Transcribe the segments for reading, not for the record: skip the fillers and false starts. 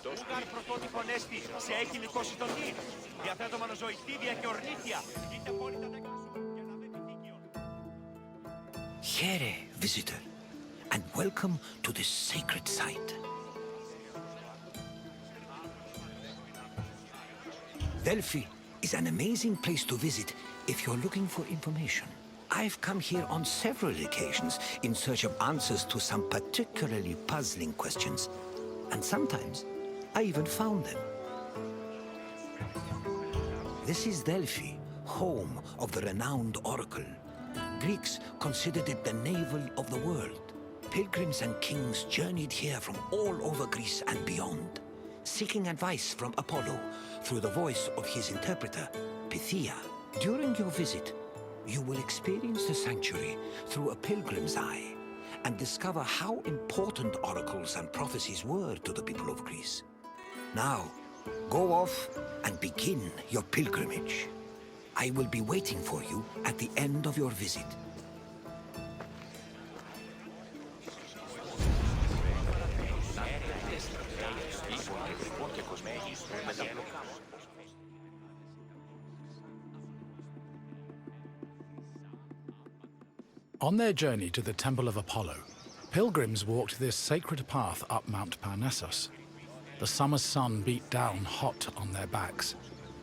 Ούγαρ πρωτότυπο νέστη σε έχηλικο συντονή. Διαθέτω μανοζωητήδια και ορνήθια. Είτε απόλυτα δεκάσου για να δεν τυχήκειο. Here, visitor, and welcome to this sacred site. Delphi is an amazing place to visit if you're looking for information. I've come here on several occasions in search of answers to some particularly puzzling questions. And sometimes, I even found them. This is Delphi, home of the renowned oracle. Greeks considered it the navel of the world. Pilgrims and kings journeyed here from all over Greece and beyond, seeking advice from Apollo through the voice of his interpreter, Pythia. During your visit, you will experience the sanctuary through a pilgrim's eye and discover how important oracles and prophecies were to the people of Greece. Now, go off and begin your pilgrimage. I will be waiting for you at the end of your visit. On their journey to the Temple of Apollo, pilgrims walked this sacred path up Mount Parnassus. The summer sun beat down hot on their backs.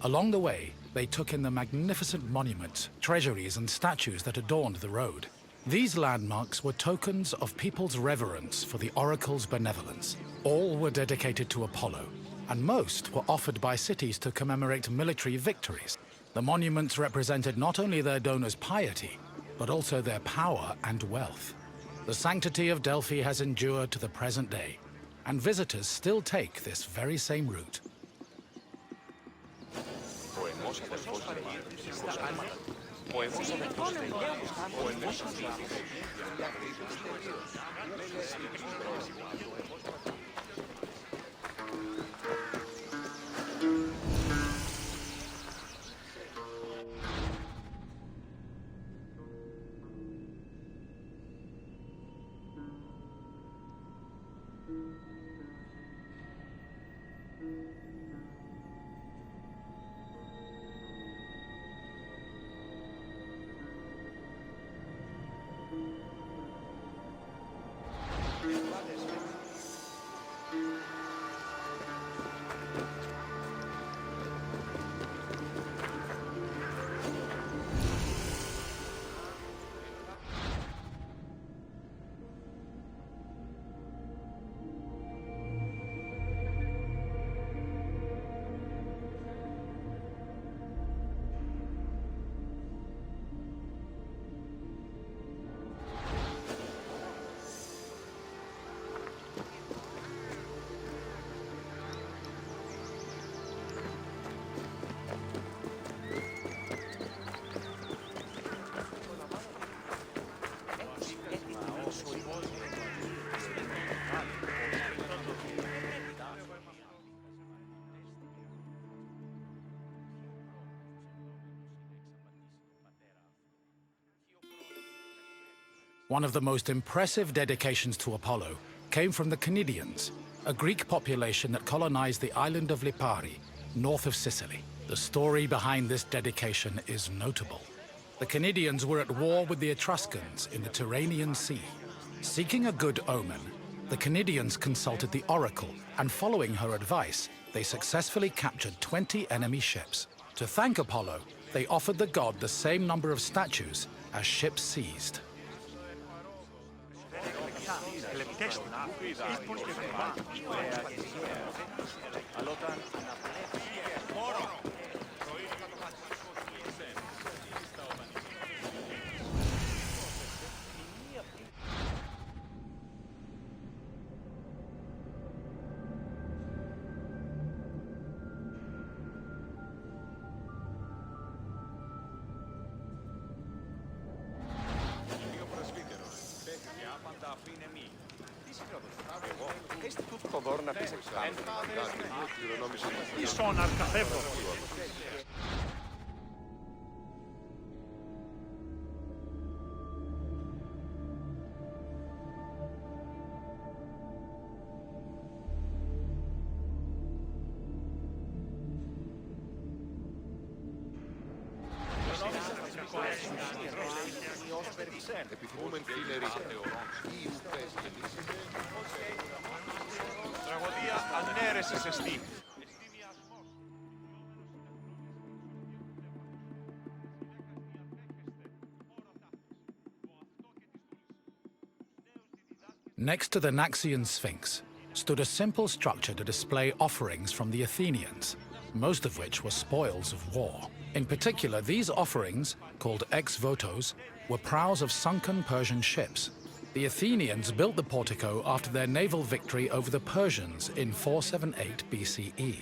Along the way, they took in the magnificent monuments, treasuries, and statues that adorned the road. These landmarks were tokens of people's reverence for the oracle's benevolence. All were dedicated to Apollo, and most were offered by cities to commemorate military victories. The monuments represented not only their donors' piety, but also their power and wealth. The sanctity of Delphi has endured to the present day, and visitors still take this very same route. One of the most impressive dedications to Apollo came from the Cnidians, a Greek population that colonized the island of Lipari, north of Sicily. The story behind this dedication is notable. The Cnidians were at war with the Etruscans in the Tyrrhenian Sea. Seeking a good omen, the Cnidians consulted the oracle, and following her advice, they successfully captured 20 enemy ships. To thank Apollo, they offered the god the same number of statues as ships seized. Τραγωδία ανέρεσης εστί. Next to the Naxian Sphinx stood a simple structure to display offerings from the Athenians, most of which were spoils of war. In particular, these offerings, called ex-votos, were prows of sunken Persian ships. The Athenians built the portico after their naval victory over the Persians in 478 BCE.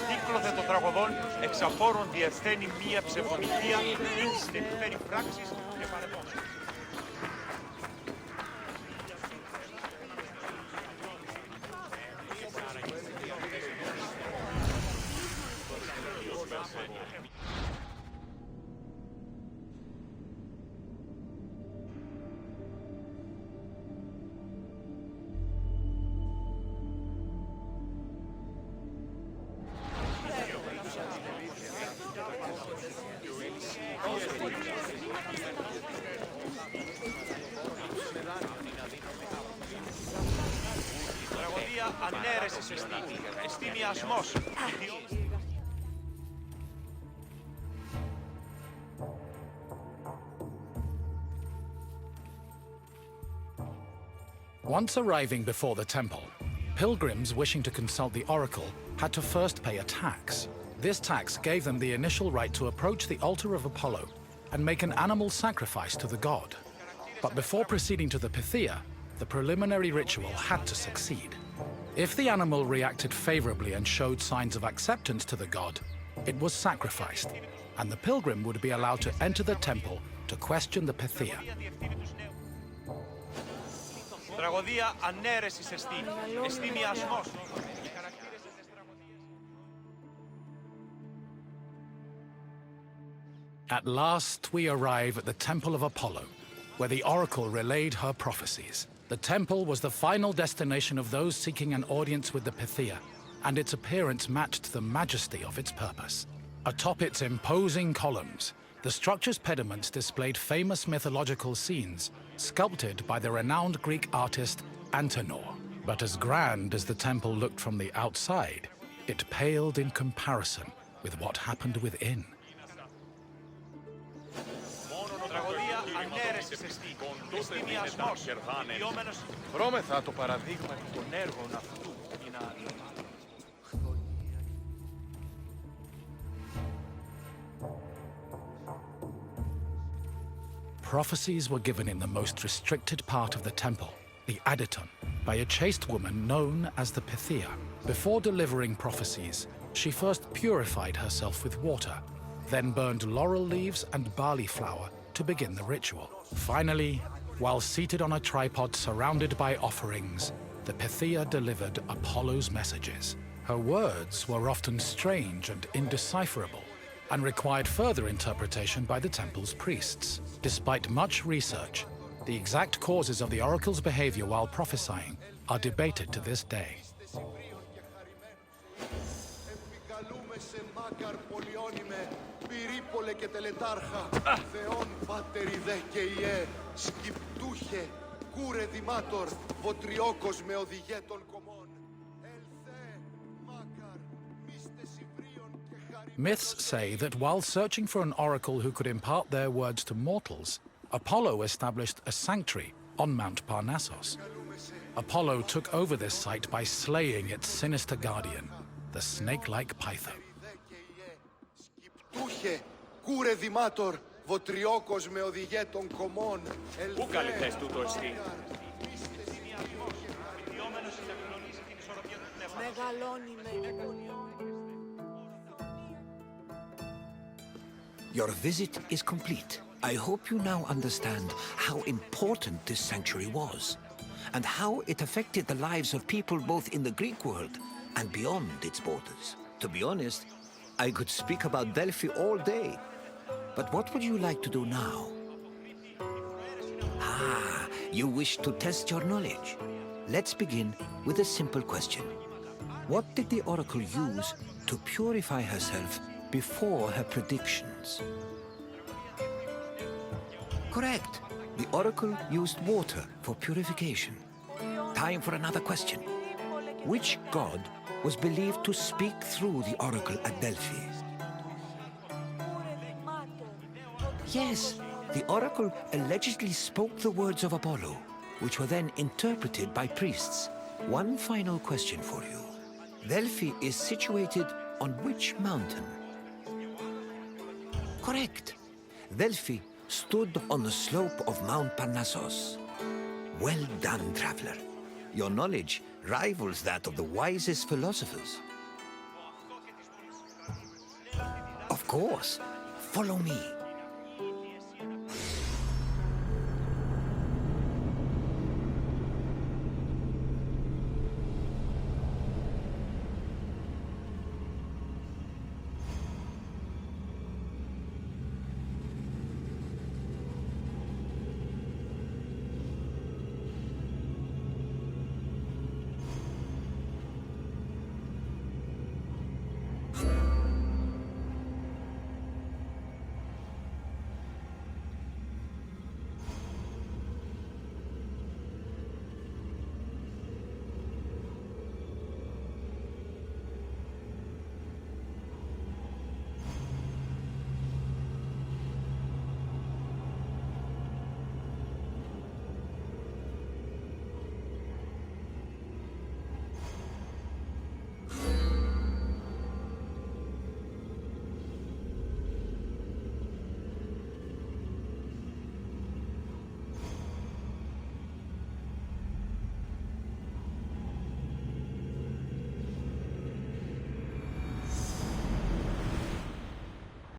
Κύκλωθε των τραγωδών εξαφόρων διευθαίνει μία ψευδομυθία ή συνεπιφέρει πράξεις και παρεπόμενες. Τραγωδία ανέρεσης εστί. Εστί μοιασμός. Once arriving before the temple, pilgrims wishing to consult the oracle had to first pay a tax. This tax gave them the initial right to approach the altar of Apollo and make an animal sacrifice to the god. But before proceeding to the Pythia, the preliminary ritual had to succeed. If the animal reacted favorably and showed signs of acceptance to the god, it was sacrificed, and the pilgrim would be allowed to enter the temple to question the Pythia. Τραγωδία ανέρεσης εστί. Εστί μοιασμός. At last we arrive at the Temple of Apollo, where the oracle relayed her prophecies. The temple was the final destination of those seeking an audience with the Pythia, and its appearance matched the majesty of its purpose. Atop its imposing columns, the structure's pediments displayed famous mythological scenes, sculpted by the renowned Greek artist Antenor. But as grand as the temple looked from the outside, it paled in comparison with what happened within. Τραγωδία ανέρεσης εστί. Εστί μοιασμός. Ιόμενος Βρώμεθα το παραδείγμα των έργων αυτού είναι άλλο. Prophecies were given in the most restricted part of the temple, the Aditon, by a chaste woman known as the Pythia. Before delivering prophecies, she first purified herself with water, then burned laurel leaves and barley flour to begin the ritual. Finally, while seated on a tripod surrounded by offerings, the Pythia delivered Apollo's messages. Her words were often strange and indecipherable, and required further interpretation by the temple's priests. Despite much research, the exact causes of the oracle's behavior while prophesying are debated to this day. Myths say that while searching for an oracle who could impart their words to mortals, Apollo established a sanctuary on Mount Parnassus. Apollo took over this site by slaying its sinister guardian, the snake-like python. Πού καλυθές τούτο εστί. Your visit is complete. I hope you now understand how important this sanctuary was, and how it affected the lives of people both in the Greek world and beyond its borders. To be honest, I could speak about Delphi all day. But what would you like to do now? Ah, you wish to test your knowledge. Let's begin with a simple question. What did the oracle use to purify herself before her predictions? Correct. The oracle used water for purification. Time for another question. Which god was believed to speak through the oracle at Delphi? Yes, the oracle allegedly spoke the words of Apollo, which were then interpreted by priests. One final question for you. Delphi is situated on which mountain? Correct. Delphi stood on the slope of Mount Parnassus. Well done, traveler. Your knowledge rivals that of the wisest philosophers. Of course. Follow me.